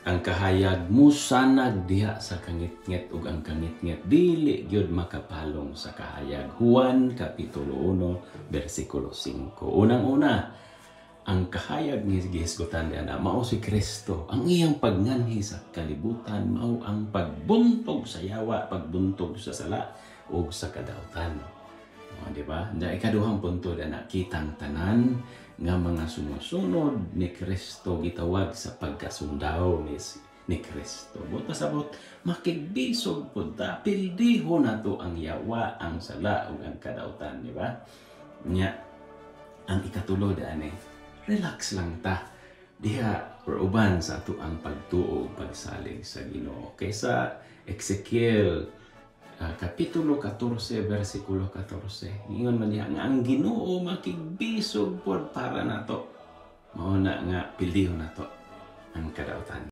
ang kahayag musanag diha sa kangitngit ug ang kangitngit dili gyud makapalong sa kahayag. Juan kapitulo 1 bersikulo 5. Unang-una, ang kahayag ni gihisgotan diana mao si Kristo. Ang iyang pagnganhi sa kalibutan mao ang pagbuntog sa yawa, pagbuntog sa sala ug sa kadautan. Di ba? Da ikaduhang punto na kitang tanan nga mga sumusunod ni Kristo gitawag sa pagkasundaw ni Kristo. Buta sabot makigbisog pud ta, pildiho nato ang yawa, ang sala ug ang kadautan, di ba? Nya ang ikatulo ani, relax lang ta. Diha uban sa ato ang pagtuo, pagsalig sa Ginoo. Kaysa Ezekiel kapitulo 14 bersikulo 14, ingon man diha nga ang Ginoo makigbisog pod para nato. Mao na nga pildiho nato ang kadautan.